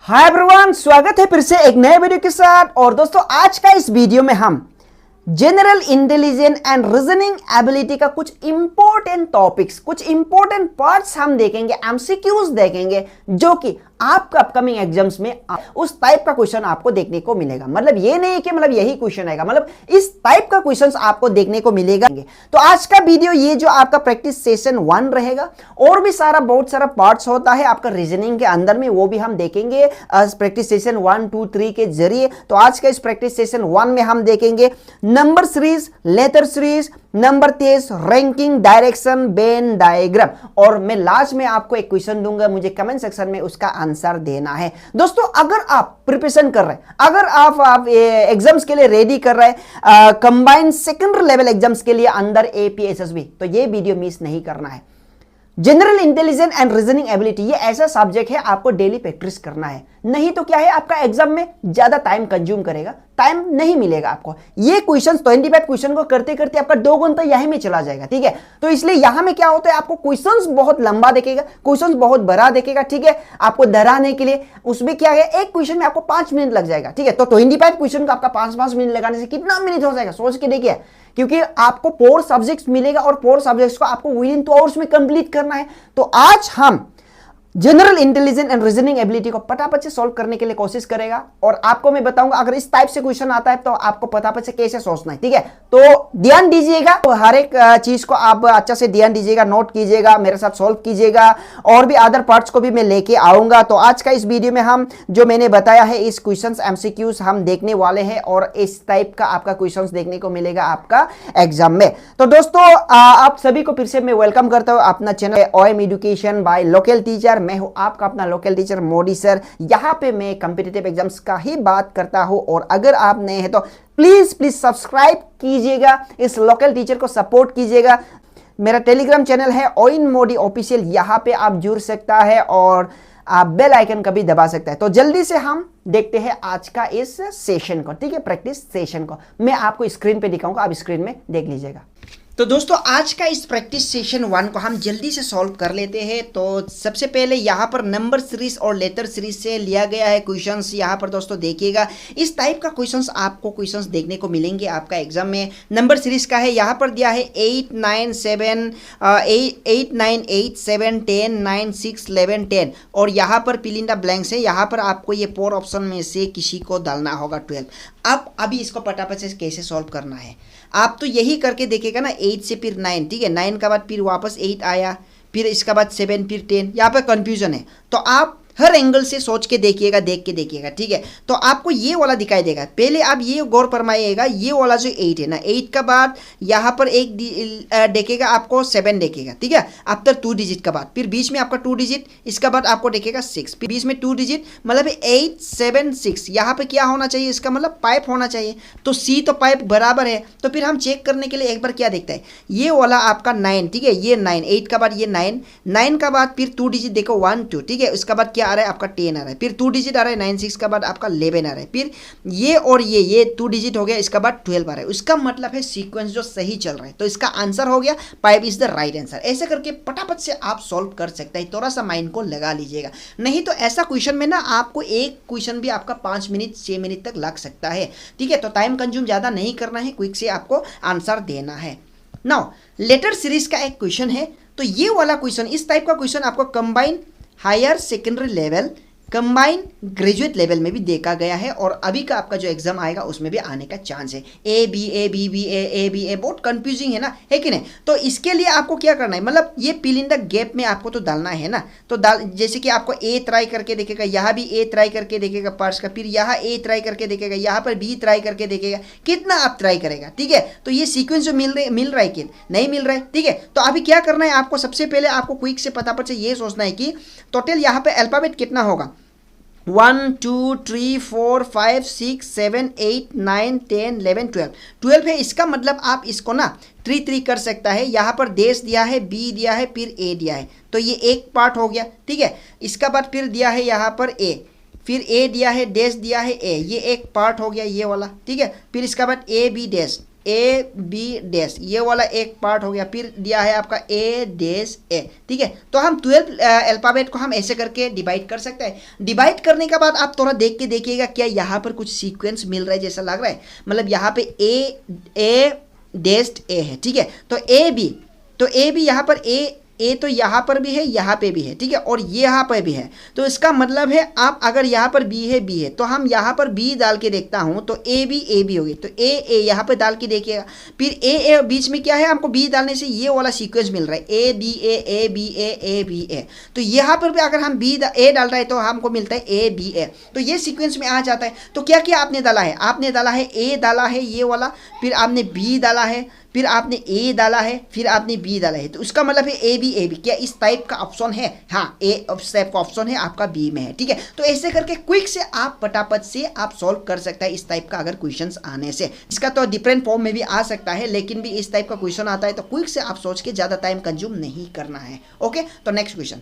Hi everyone, स्वागत है फिर से एक नए वीडियो के साथ। और दोस्तों, आज का इस वीडियो में हम general intelligence and reasoning ability का कुछ इंपॉर्टेंट टॉपिक्स, कुछ इंपॉर्टेंट पार्ट्स हम देखेंगे, एमसीक्यूज देखेंगे, जो कि आपका अपकमिंग एग्जाम्स में उस टाइप का क्वेश्चन आपको देखने को मिलेगा। मतलब ये नहीं कि मतलब यही क्वेश्चन आएगा, मतलब इस टाइप का क्वेश्चंस आपको देखने को मिलेगा। तो आज का वीडियो ये जो आपका प्रैक्टिस सेशन 1 रहेगा, और भी बहुत सारा पार्ट्स होता है आपका रीजनिंग के अंदर में, वो भी हम देखेंगे प्रैक्टिस सेशन 1, 2, 3 के जरिए। तो आज का इस प्रैक्टिस सेशन 1 में हम देखेंगे number series, letter series, number तेज, रैंकिंग, डायरेक्शन, वेन डायग्राम, और मैं लास्ट में आपको एक क्वेश्चन दूंगा, मुझे कमेंट सेक्शन में उसका आंसर देना है। दोस्तों, अगर आप प्रिपरेशन कर रहे हैं, अगर आप एग्जाम्स के लिए रेडी कर रहे हैं, कंबाइंड सेकेंडरी लेवल एग्जाम्स के लिए अंडर एपीएसएसबी, तो ये वीडियो मिस नहीं करना है। General intelligence and reasoning ability ये ऐसा सब्जेक्ट है, आपको डेली प्रैक्टिस करना है, नहीं तो क्या है, आपका एग्जाम में ज्यादा टाइम कंज्यूम करेगा, टाइम नहीं मिलेगा आपको। ये क्वेश्चन 25 क्वेश्चन को करते करते आपका 2 घंटा यहीं में चला जाएगा, ठीक है। तो इसलिए यहां में क्या होता है, आपको क्वेश्चंस बहुत लंबा देखेगा, क्वेश्चंस बहुत बड़ा देखेगा, ठीक है, आपको डराने के लिए। उसमें क्या है, एक क्वेश्चन में आपको 5 मिनट लग जाएगा, ठीक है। तो 25 क्वेश्चन को आपका 5-5 मिनट लगाने से कितना मिनट हो जाएगा, सोच के देखिए, क्योंकि आपको 4 सब्जेक्ट्स मिलेगा और 4 सब्जेक्ट्स को आपको विद इन 2 आवर्स में कंप्लीट करना है। तो आज हम general intelligence and reasoning ability को पटापट से सॉल्व करने के लिए कोशिश करेगा, और आपको मैं बताऊंगा अगर इस टाइप से क्वेश्चन आता है तो आपको पटापट से कैसे सोचना है, ठीक है। तो ध्यान दीजिएगा, तो हर एक चीज को आप अच्छा से ध्यान दीजिएगा, नोट कीजिएगा, मेरे साथ सॉल्व कीजिएगा, और भी अदर पार्ट्स को भी मैं लेके आऊंगा। तो आज का इस वीडियो में हम जो मैंने बताया है, इस क्वेश्चन एमसीक्यूज हम देखने वाले हैं, और इस टाइप का आपका क्वेश्चन देखने को मिलेगा आपका एग्जाम में। तो दोस्तों, आप सभी को फिर से मैं वेलकम करता हूं अपना channel OM education by local teacher. मैं हूं आपका अपना लोकल टीचर मोदी सर। यहां पे मैं कॉम्पिटिटिव एग्जाम्स का ही बात करता हूं, और अगर आप नए हैं तो प्लीज सब्सक्राइब कीजिएगा, इस लोकल टीचर को सपोर्ट कीजिएगा। मेरा टेलीग्राम चैनल है ओइन मोदी ऑफिशियल, यहां पे आप जुड़ सकता है और आप बेल आइकन का भी दबा सकता है। तो जल्दी से हम देखते हैं आज का इस सेशन को, ठीक है, प्रैक्टिस सेशन को मैं आपको स्क्रीन पे दिखाऊंगा, आप स्क्रीन में देख लीजिएगा। तो दोस्तों, आज का इस प्रैक्टिस सेशन 1 को हम जल्दी से सॉल्व कर लेते हैं। तो सबसे पहले यहाँ पर नंबर सीरीज और लेटर सीरीज से लिया गया है क्वेश्चंस। यहाँ पर दोस्तों देखिएगा, इस टाइप का क्वेश्चंस आपको क्वेश्चंस देखने को मिलेंगे आपका एग्जाम में। नंबर सीरीज का है, यहाँ पर दिया है 8, 9, 7, 8, 9, 8, 7, 10, 9, 6, 11, 10, और यहाँ पर फिल इन द ब्लैंक्स है। यहाँ पर आपको ये 4 ऑप्शन में से किसी को डालना होगा 12। अब अभी इसको पटापट से कैसे सॉल्व करना है, आप तो यही करके देखिएगा ना, 8 से फिर 9, ठीक है, 9 का बाद फिर वापस 8 आया, फिर इसका बाद 7, फिर 10, यहाँ पर कंफ्यूजन है। तो आप हर एंगल से सोच के देखिएगा, देख के देखिएगा, ठीक है। तो आपको ये वाला दिखाई देगा, पहले आप ये गौर फरमाइएगा, ये वाला जो 8 है ना, 8 का बाद यहाँ पर एक देखेगा आपको 7 देखेगा, ठीक है, आफ्टर 2 डिजिट का बाद, फिर बीच में आपका 2 डिजिट, इसका बाद आपको देखेगा 6, फिर बीच में 2 डिजिट, मतलब 8, 7, 6। यहाँ पे क्या होना चाहिए, इसका मतलब पाइप होना चाहिए। तो सी तो पाइप बराबर है, तो फिर हम चेक करने के लिए एक बार क्या देखता है, ये वाला आपका 9, ठीक है, ये 9, 8 का बाद ये 9, 9 का बाद फिर 2 डिजिट देखो 1, 2, ठीक है, उसका बाद क्या आ रहा है आपका 10 आ रहा है, फिर 2 डिजिट आ रहा है 9, 6 का बाद आपका 11 आ रहा है, फिर ये और ये 2 डिजिट हो गया, इसका बाद 12 आ रहा है। उसका मतलब है सीक्वेंस जो सही चल रहा है, तो इसका आंसर हो गया 5 इज द राइट आंसर। ऐसे करके पटापट से आप सॉल्व कर सकते हैं, थोड़ा सा माइंड को लगा लीजिएगा, नहीं तो ऐसा क्वेश्चन में ना आपको एक क्वेश्चन भी आपका 5 मिनट 6 मिनट तक लग सकता है, ठीक है। तो टाइम कंज्यूम ज्यादा नहीं करना है, क्विक से आपको आंसर देना है। नाउ लेटर सीरीज का एक क्वेश्चन है, तो ये वाला क्वेश्चन, इस टाइप का क्वेश्चन आपको combine higher secondary level, combine graduate level में भी देखा गया है, और अभी का आपका जो एग्जाम आएगा उसमें भी आने का चांस है। A B A B B A B A, बहुत कंफ्यूजिंग है ना, है कि नहीं। तो इसके लिए आपको क्या करना है, मतलब ये फिल इन द गैप में आपको तो डालना है ना। तो जैसे कि आपको ए ट्राई करके देखेगा, यहाँ भी ए ट्राई करके देखेगा पार्ट्स का, फिर यहाँ ए ट्राई करके देखेगा, यहाँ पर बी ट्राई करके देखेगा, कितना आप ट्राई करेगा, ठीक है। तो ये सीक्वेंस जो मिल रहा है कि नहीं मिल रहा है, ठीक है। तो अभी क्या करना है आपको, सबसे पहले आपको क्विक से पटापट से ये सोचना है कि टोटल यहाँ पे अल्फाबेट कितना होगा, 1, 2, 3, 4, 5, 6, 7, 8, 9, 10, 11, 12 है। इसका मतलब आप इसको ना 3 कर सकता है। यहाँ पर देश दिया है, बी दिया है, फिर ए दिया है, तो ये एक पार्ट हो गया, ठीक है। इसका बाद फिर दिया है यहाँ पर ए, फिर ए दिया है, देश दिया है ए, ये एक पार्ट हो गया ये वाला, ठीक है। फिर इसका बाद ए बी देश, ए बी डैश, ये वाला एक पार्ट हो गया, फिर दिया है आपका ए डैश ए, ठीक है। तो हम 12 अल्फाबेट को हम ऐसे करके डिवाइड कर सकते हैं। डिवाइड करने के बाद आप थोड़ा देख के देखिएगा क्या यहाँ पर कुछ सीक्वेंस मिल रहा है जैसा लग रहा है, मतलब यहाँ पे ए डैश ए है, ठीक है। तो ए बी यहाँ पर ए तो यहाँ पर भी है, यहाँ पे भी है, ठीक है, और ये यहाँ पर भी है। तो इसका मतलब है आप अगर यहाँ पर बी है तो हम यहाँ पर बी डाल के देखता हूँ तो ए बी होगी, तो ए यहाँ पर डाल के देखिएगा, फिर ए बीच में क्या है, हमको बी डालने से ये वाला सीक्वेंस मिल रहा है, ए बी ए। तो यहाँ पर भी अगर हम ए डाल रहे हैं तो हमको मिलता है ए बी ए, तो ये सीक्वेंस में आ जाता है। तो क्या क्या आपने डाला है, आपने डाला है ए डाला है ये वाला, फिर आपने बी डाला है, फिर आपने ए डाला है, फिर आपने बी डाला है, तो उसका मतलब है ए बी क्या इस टाइप का ऑप्शन है, हाँ ए टाइप का ऑप्शन है आपका बी में है, ठीक है। तो ऐसे करके क्विक से आप फटाफट से आप सॉल्व कर सकता है इस टाइप का अगर क्वेश्चंस आने से। इसका तो डिफरेंट फॉर्म में भी आ सकता है, लेकिन भी इस टाइप का क्वेश्चन आता है तो क्विक से आप सोच के ज़्यादा टाइम कंज्यूम नहीं करना है। ओके, तो next question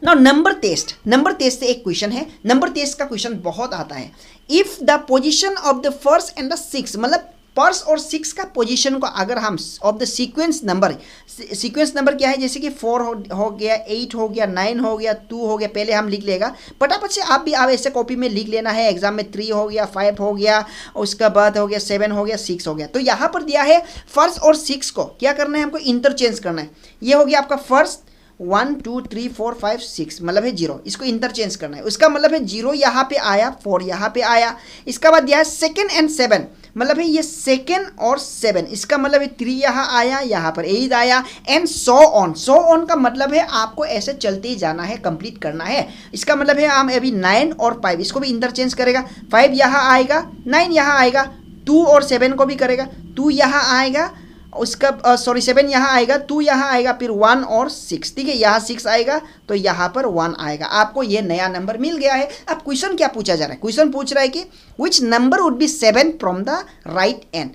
now number test से एक क्वेश्चन है। नंबर टेस्ट का क्वेश्चन बहुत आता है। If the position of the first and the six, मतलब फर्स्ट और सिक्स का पोजीशन को अगर हम ऑफ द सीक्वेंस नंबर क्या है, जैसे कि 4 हो गया, 8 हो गया, 9 हो गया, 2 हो गया, पहले हम लिख लेगा फटाफट से। आप ऐसे कॉपी में लिख लेना है, एग्जाम में 3 हो गया, 5 हो गया, उसका बाद हो गया 7 हो गया, 6 हो गया। तो यहाँ पर दिया है फर्स्ट और सिक्स को क्या करना है, हमको इंटरचेंज करना है। ये हो गया आपका फर्स्ट 1 2 3 4 5 6, मतलब है 0, इसको इंटरचेंज करना है। उसका मतलब है 0 यहाँ पे आया, 4 यहाँ पे आया। इसका बाद दिया है 2 एंड 7, मतलब है ये 2 और 7, इसका मतलब है 3 यहाँ आया, यहाँ पर 8 आया, एंड सो ऑन का मतलब है आपको ऐसे चलते ही जाना है, कंप्लीट करना है। इसका मतलब है हम अभी 9 और 5 इसको भी इंटरचेंज करेगा, 5 यहाँ आएगा, 9 यहाँ आएगा, 2 और 7 को भी करेगा, 2 यहाँ आएगा, उसका 7 यहाँ आएगा, 2 यहाँ आएगा, फिर 1 और 6, ठीक है, यहाँ 6 आएगा तो यहाँ पर 1 आएगा। आपको ये नया नंबर मिल गया है। अब क्वेश्चन क्या पूछा जा रहा है, क्वेश्चन पूछ रहा है कि which number would be 7 from the right and.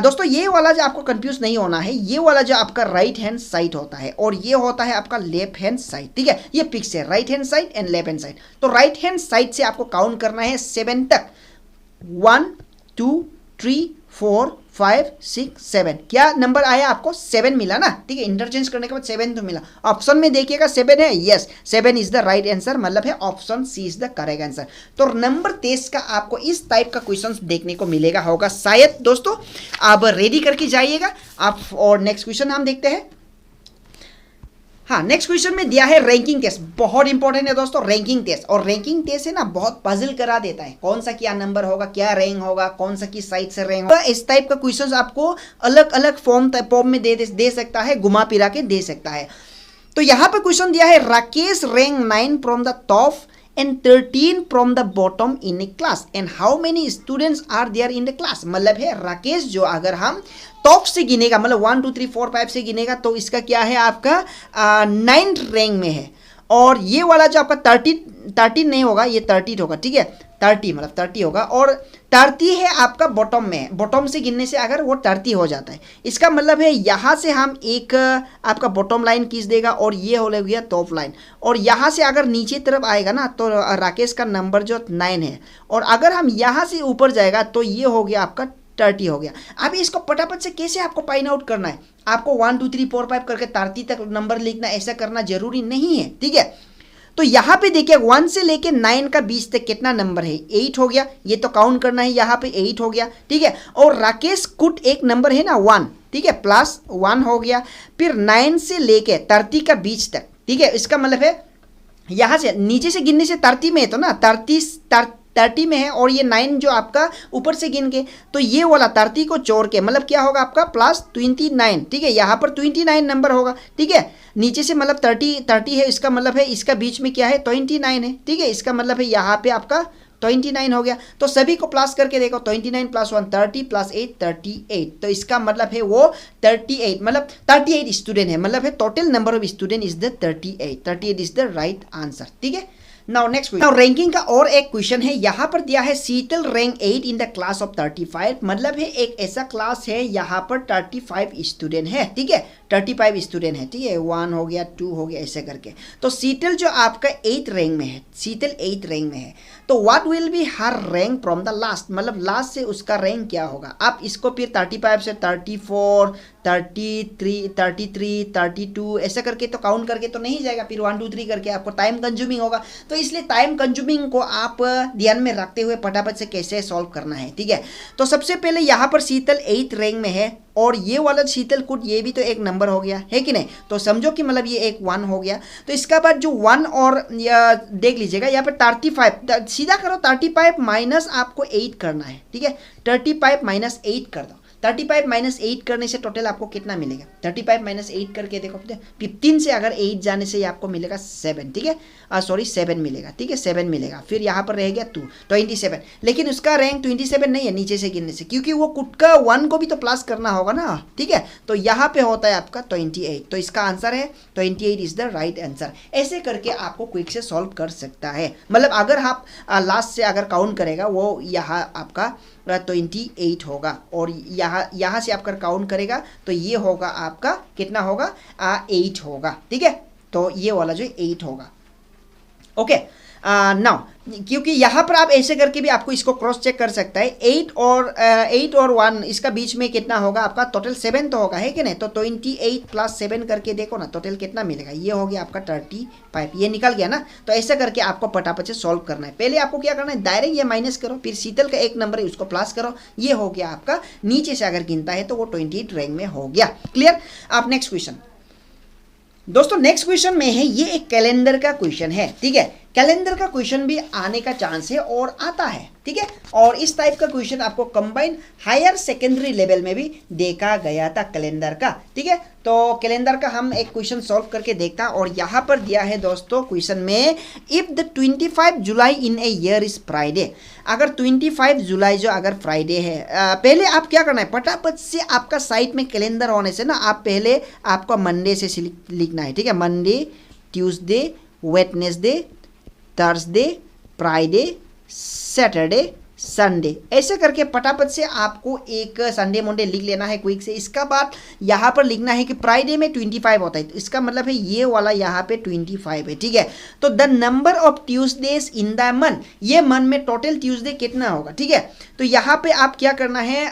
दोस्तों ये वाला जो आपको कंफ्यूज नहीं होना है, ये वाला जो आपका राइट हैंड साइड होता है और ये होता है आपका लेफ्ट हैंड साइड, ठीक है, ये फिक्स है, right hand side and left hand side. तो राइट हैंड साइड से आपको काउंट करना है 7 तक, 1 2 3 4 5 6 7, क्या नंबर आया आपको 7 मिला ना, ठीक है, इंटरचेंज करने के बाद 7 तो मिला। ऑप्शन में देखिएगा 7 है, yes 7 is the right answer, मतलब है option C is the correct answer. तो नंबर 23 का आपको इस टाइप का क्वेश्चन देखने को मिलेगा होगा शायद। दोस्तों आप रेडी करके जाइएगा आप। और नेक्स्ट क्वेश्चन हम देखते हैं। हाँ, नेक्स्ट क्वेश्चन में दिया है रैंकिंग टेस्ट, बहुत इंपॉर्टेंट है दोस्तों रैंकिंग टेस्ट। और रैंकिंग टेस्ट है ना, बहुत पजल करा देता है, कौन सा क्या नंबर होगा, क्या रैंक होगा, कौन सा किस साइड से रैंक होगा। इस टाइप का क्वेश्चंस आपको अलग अलग फॉर्म में दे सकता है, घुमा फिरा के दे सकता है। तो यहाँ पे क्वेश्चन दिया है Rakesh rank 9 from the top and 13 from the bottom in a class and how many students are there in the class। मतलब है राकेश जो अगर हम टॉप से गिनेगा, मतलब 1 2 3 4 5 से गिनेगा तो इसका क्या है आपका 9th रैंक में है। और ये वाला जो आपका 13 नहीं होगा, ये 30 होगा, ठीक है, 30 मतलब 30 होगा। और 30 है आपका बॉटम में, बॉटम से गिनने से अगर वो 30 हो जाता है, इसका मतलब है यहाँ से हम एक आपका बॉटम लाइन खींच देगा और ये हो गया टॉप लाइन। और यहाँ से अगर नीचे तरफ आएगा ना तो राकेश का नंबर जो 9 है, और अगर हम यहाँ से ऊपर जाएगा तो ये हो गया आपका 30 हो गया। अभी इसको फटाफट से कैसे आपको फाइंड आउट करना है, आपको 1 2 3 4 5 करके 30 तक नंबर लिखना, ऐसा करना जरूरी नहीं है, ठीक है। तो यहाँ पे देखिए 1 से लेके 9 का बीच तक कितना नंबर है, 8 हो गया, ये तो काउंट करना है, यहाँ पे 8 हो गया, ठीक है। और राकेश कुट एक नंबर है ना 1, ठीक है, प्लस 1 हो गया, फिर 9 से लेके 30 का बीच तक, ठीक है। इसका मतलब है यहाँ से नीचे से गिनने से 30 में है तो ना 30 में है, और ये 9 जो आपका ऊपर से गिन के, तो ये वाला 30 को जोड़ के मतलब क्या होगा आपका प्लस 29, ठीक है, यहाँ पर 29 नंबर होगा, ठीक है। नीचे से मतलब 30 है, इसका मतलब है इसका बीच में क्या है 29 है, ठीक है। इसका मतलब है यहाँ पे आपका 29 हो गया। तो सभी को प्लस करके देखो, 29 + 1 30 + 8 38, तो इसका मतलब है वो 38, मतलब 38 स्टूडेंट है, मतलब है total number of student is the 38 is the right answer, ठीक है। Now next question, now ranking का और एक क्वेश्चन है। यहाँ पर दिया है Sheetal rank 8 in the class of 35, मतलब है एक ऐसा क्लास है यहाँ पर 35 स्टूडेंट है, ठीक है, 35 स्टूडेंट है, ठीक है, 1 हो गया, 2 हो गया, ऐसे करके। तो शीतल जो आपका 8th रैंक में है, शीतल 8th रैंक में है, तो what will be her rank from the last, मतलब लास्ट से उसका रैंक क्या होगा। आप इसको फिर 35 से 34, 33, 32 ऐसा करके तो काउंट करके तो नहीं जाएगा, फिर 1 2 3 करके आपको टाइम कंज्यूमिंग होगा। तो इसलिए टाइम कंज्यूमिंग को आप ध्यान में रखते हुए फटाफट से कैसे सॉल्व करना है, ठीक है। तो सबसे पहले यहाँ पर शीतल 8th रैंक में है और ये वाला शीतल कुट ये भी तो एक नंबर हो गया है कि नहीं, तो समझो कि मतलब ये एक 1 हो गया। तो इसका बाद जो 1 और देख लीजिएगा यहाँ पे 35, सीधा करो 35 माइनस आपको 8 करना है, ठीक है, 35 माइनस 8 कर दो। 35 माइनस 8 करने से टोटल आपको कितना मिलेगा, 35 माइनस 8 करके देखो, 15 से अगर 8 जाने से आपको मिलेगा 7, ठीक है, सॉरी 7 मिलेगा, ठीक है, 7 मिलेगा। फिर यहाँ पर रह गया 27, लेकिन उसका रैंक 27 नहीं है नीचे से गिनने से, क्योंकि वो कुट का 1 को भी तो प्लस करना होगा ना, ठीक है। तो यहाँ पे होता है आपका 28, तो इसका आंसर है 28 इज द राइट आंसर। ऐसे करके आपको क्विक से सॉल्व कर सकता है, मतलब अगर आप लास्ट से अगर काउंट करेगा वो यहाँ आपका 28 होगा, और यहाँ से आपका काउंट करेगा तो ये होगा आपका कितना होगा, 8 होगा, ठीक है। तो ये वाला जो 8 होगा, ओके। नाउ क्योंकि यहाँ पर आप ऐसे करके भी आपको इसको क्रॉस चेक कर सकता है, 8 और 1 इसका बीच में कितना होगा आपका, टोटल 7 तो होगा, है कि नहीं। तो 28 प्लस 7 करके देखो ना, टोटल कितना मिलेगा, ये हो गया आपका 35, ये निकल गया ना। तो ऐसा करके आपको फटाफट से सॉल्व करना है। पहले आपको क्या करना है, डायरेक्ट ये माइनस करो, फिर शीतल का एक नंबर है उसको प्लस करो, ये हो गया आपका, नीचे से अगर गिनता है तो वो 28 रैंक में हो गया। क्लियर। आप नेक्स्ट क्वेश्चन दोस्तों, नेक्स्ट क्वेश्चन में है, ये एक कैलेंडर का क्वेश्चन है, ठीक है। कैलेंडर का क्वेश्चन भी आने का चांस है और आता है, ठीक है। और इस टाइप का क्वेश्चन आपको कंबाइंड हायर सेकेंडरी लेवल में भी देखा गया था कैलेंडर का, ठीक है। तो कैलेंडर का हम एक क्वेश्चन सॉल्व करके देखता, और यहाँ पर दिया है दोस्तों क्वेश्चन में, if the 25 July in a year is Friday, अगर 25 जुलाई जो अगर फ्राइडे है, पहले आप क्या करना है, फटाफट से आपका साइट में कैलेंडर होने से ना, आप पहले आपको मंडे से लिखना है, ठीक है। Monday, Tuesday, Wednesday, Thursday, Friday, Saturday, Sunday, ऐसे करके फटाफट से आपको एक संडे मंडे लिख लेना है क्विक से। इसका बाद यहाँ पर लिखना है कि फ्राइडे में 25 होता है, तो इसका मतलब है ये वाला यहाँ पे 25 है, ठीक है। तो the number of Tuesdays in the month, ये मंथ में टोटल ट्यूसडे कितना होगा, ठीक है। तो यहाँ पे आप क्या करना है,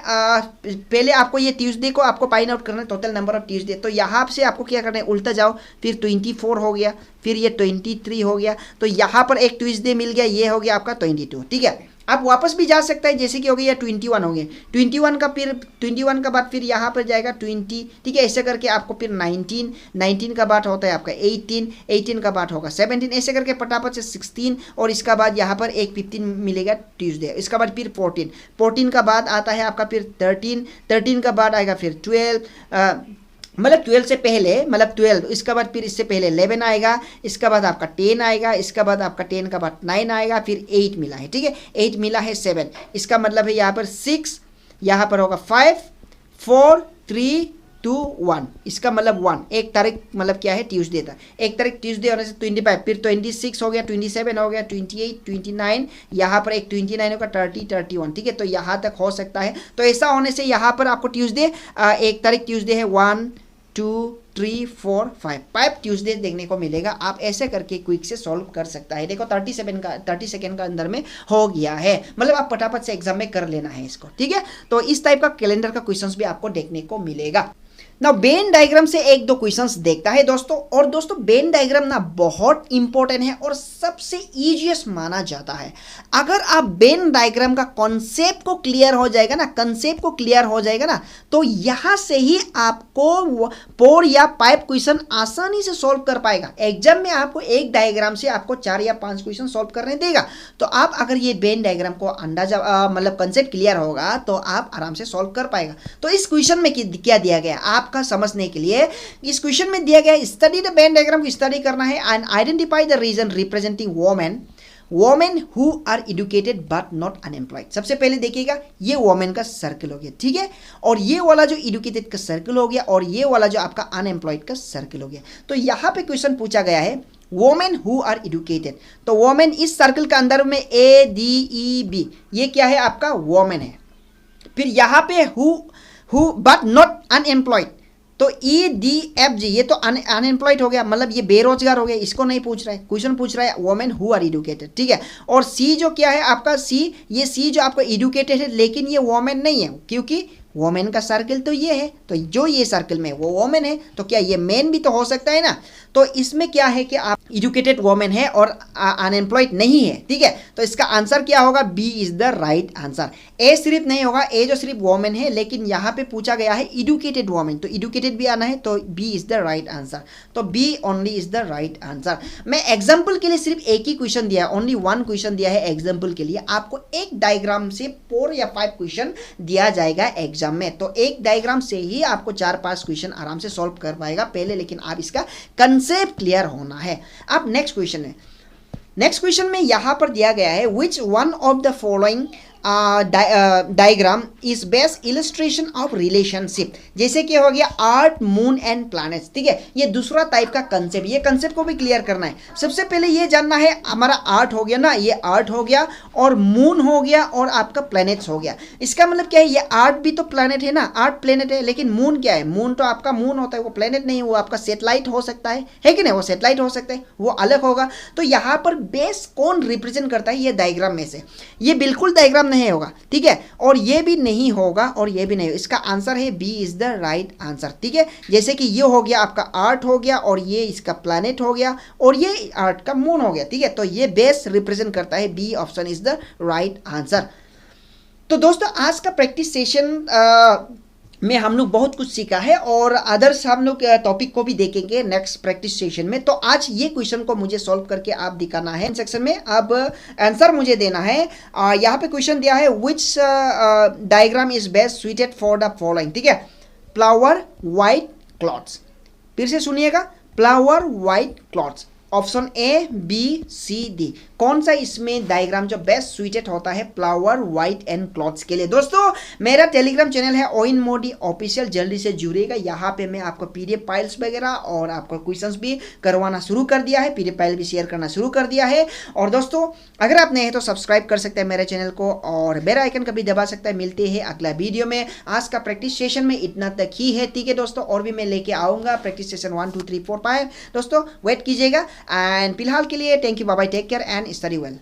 पहले आपको ये ट्यूसडे को आपको फाइंड आउट करना है, टोटल नंबर ऑफ ट्यूसडे। तो यहाँ से आपको क्या करना है, उल्टा जाओ, फिर 24 हो गया, फिर ये 23 हो गया, तो यहाँ पर एक ट्यूसडे मिल गया, ये हो गया आपका 22, ठीक है। आप वापस भी जा सकता है, जैसे कि हो गया 21 हो गया, 21 का फिर 21 का बाद फिर यहाँ पर जाएगा 20, ठीक है। ऐसे करके आपको फिर 19 का बाद होता है आपका 18 का बाद होगा 17, ऐसे करके फटाफट से 16, और इसका बाद यहाँ पर एक 15 मिलेगा ट्यूसडे। इसका बाद फिर 14 का बाद आता है आपका फिर 13 का बाद आएगा फिर 12, मतलब 12 से पहले, मतलब 12, इसका बाद फिर इससे पहले 11 आएगा, इसका बाद आपका 10 आएगा, इसका बाद आपका 10 का बाद 9 आएगा, फिर 8 मिला है, ठीक है। 8 मिला है 7, इसका मतलब है यहाँ पर 6, यहाँ पर होगा 5 4 3 2 1, इसका मतलब 1, एक तारीख मतलब क्या है, ट्यूसडे था, एक तारीख ट्यूसडे होने से 25, फिर 26 हो गया, 27 हो गया, 28 29, यहाँ पर एक 29 होगा, 30 31, ठीक है। तो यहाँ तक हो सकता है। तो ऐसा होने से यहाँ पर आपको ट्यूसडे, एक तारीख ट्यूसडे है, 1 2 3 4 5 ट्यूसडे देखने को मिलेगा। आप ऐसे करके क्विक से सॉल्व कर सकता है। देखो 30 सेकेंड का अंदर में हो गया है, मतलब आप फटाफट से एग्जाम में कर लेना है इसको, ठीक है। तो इस टाइप का कैलेंडर का क्वेश्चंस भी आपको देखने को मिलेगा। ना वेन डायग्राम से एक दो क्वेश्चंस देखता है दोस्तों, और दोस्तों वेन डायग्राम ना बहुत इंपॉर्टेंट है और सबसे इजीएस्ट माना जाता है। अगर आप वेन डायग्राम का कॉन्सेप्ट को क्लियर हो जाएगा ना, तो यहां से ही आपको 4 या 5 क्वेश्चन आसानी से सॉल्व कर पाएगा। एग्जाम में आपको एक डायग्राम से आपको 4 या 5 क्वेश्चन सॉल्व करने देगा, तो आप अगर ये वेन डायग्राम को अंदाजा मतलब कॉन्सेप्ट क्लियर होगा तो आप आराम से सॉल्व कर पाएगा। तो इस क्वेश्चन में क्या दिया गया आप का समझने के लिए, इस क्वेश्चन में दिया गया स्टडी द वेन डायग्राम को स्टडी करना है and identify the region representing women who are educated but not unemployed. सबसे पहले देखिएगा ये वोमेन का सर्कल हो गया, ठीक है, और ये वाला जो एजुकेटेड का सर्कल हो गया, और ये वाला जो आपका अनएम्प्लॉयड का सर्कल हो गया। तो यहाँ पे क्वेश्चन पूछा गया है वोमेन हु आर एजुकेटेड, तो वोमेन इस सर्कल के अंदर में ADEB, ये क्या है आपका वोमेन है। फिर यहाँ पे हु बट नॉट अनएम्प्लॉयड, तो EDFG ये तो अनएम्प्लॉयड हो गया, मतलब ये बेरोजगार हो गया, इसको नहीं पूछ रहा है, क्वेश्चन पूछ रहा है वोमेन हु आर एडुकेटेड, ठीक है। और सी जो क्या है आपका, सी, ये सी जो आपका एडुकेटेड है लेकिन ये वोमेन नहीं है, क्योंकि वोमेन का सर्कल तो ये है, तो जो ये सर्कल में वो वोमेन है, तो क्या ये मेन भी तो हो सकता है ना। तो इसमें क्या है कि आप एजुकेटेड वोमेन है और अनएम्प्लॉयड नहीं है, ठीक है। तो इसका आंसर क्या होगा, B is the right answer. A सिर्फ नहीं होगा, ए जो सिर्फ वोमेन है, लेकिन यहाँ पे पूछा गया है एजुकेटेड वोमेन, तो एजुकेटेड भी आना है, तो B is the right answer. तो B only is the right answer. मैं एग्जाम्पल के लिए सिर्फ एक ही क्वेश्चन दिया है, ओनली वन क्वेश्चन दिया है एग्जाम्पल के लिए। आपको एक डायग्राम से 4 या 5 क्वेश्चन दिया जाएगा एग्जाम में, तो एक डायग्राम से ही आपको 4-5 क्वेश्चन आराम से सॉल्व कर पाएगा पहले, लेकिन आप इसका कंसेप्ट क्लियर होना है। अब नेक्स्ट क्वेश्चन है, नेक्स्ट क्वेश्चन में यहां पर दिया गया है which one of the following diagram is best illustration of relationship. जैसे कि हो गया आर्ट, मून एंड प्लैनेट्स, ठीक है। ये दूसरा टाइप का कंसेप्ट, ये कंसेप्ट को भी क्लियर करना है। सबसे पहले ये जानना है, हमारा आर्ट हो गया ना, ये आर्ट हो गया, और मून हो गया, और आपका प्लैनेट्स हो गया। इसका मतलब क्या है, ये आर्ट भी तो प्लैनेट है ना, आर्ट प्लैनेट है, लेकिन मून क्या है, मून तो आपका मून होता है, वो प्लैनेट नहीं, वो आपका सैटेलाइट हो सकता है कि नहीं, वो सैटेलाइट हो सकता है, वो अलग होगा। तो यहाँ पर बेस कौन रिप्रेजेंट करता है ये डायग्राम में से, ये बिल्कुल डायग्राम नहीं होगा, ठीक है, और ये भी नहीं होगा, और ये भी नहीं होगा। इसका आंसर है B is the right answer, ठीक है। जैसे कि ये हो गया आपका आर्ट हो गया, और ये इसका प्लैनेट हो गया, और ये आर्ट का मून हो गया, ठीक है। तो ये बेस रिप्रेजेंट करता है, B option is the right answer. तो दोस्तों आज का प्रैक्टिस सेशन में हम लोग बहुत कुछ सीखा है, और अदर्स हम लोग टॉपिक को भी देखेंगे नेक्स्ट प्रैक्टिस सेशन में। तो आज ये क्वेश्चन को मुझे सॉल्व करके आप दिखाना है सेक्शन में। अब आंसर मुझे देना है। यहाँ पे क्वेश्चन दिया है which diagram is best suited for the following, ठीक है। फ्लावर, व्हाइट क्लॉथ्स, फिर से सुनिएगा, flower, white clothes, option A, B, C, D, कौन सा इसमें डायग्राम जो बेस्ट सुइटेड होता है फ्लावर, व्हाइट एंड क्लॉथ्स के लिए। दोस्तों मेरा टेलीग्राम चैनल है ओइन मोदी ऑफिशियल, जल्दी से जुड़ेगा। यहाँ पे मैं आपको पीडीएफ फाइल्स वगैरह और आपको क्वेश्चंस भी करवाना शुरू कर दिया है, पीडीएफ फाइल भी शेयर करना शुरू कर दिया है। और दोस्तों अगर आप नए हैं तो सब्सक्राइब कर सकते हैं मेरे चैनल को, और बेल आइकन का भी दबा सकता है। मिलते हैं अगला वीडियो में। आज का प्रैक्टिस सेशन में इतना तक ही है, ठीक है दोस्तों, और भी मैं लेके आऊँगा प्रैक्टिस सेशन 1 2 3 4 5। दोस्तों वेट कीजिएगा, एंड फिलहाल के लिए thank you, bye bye, take care and study well.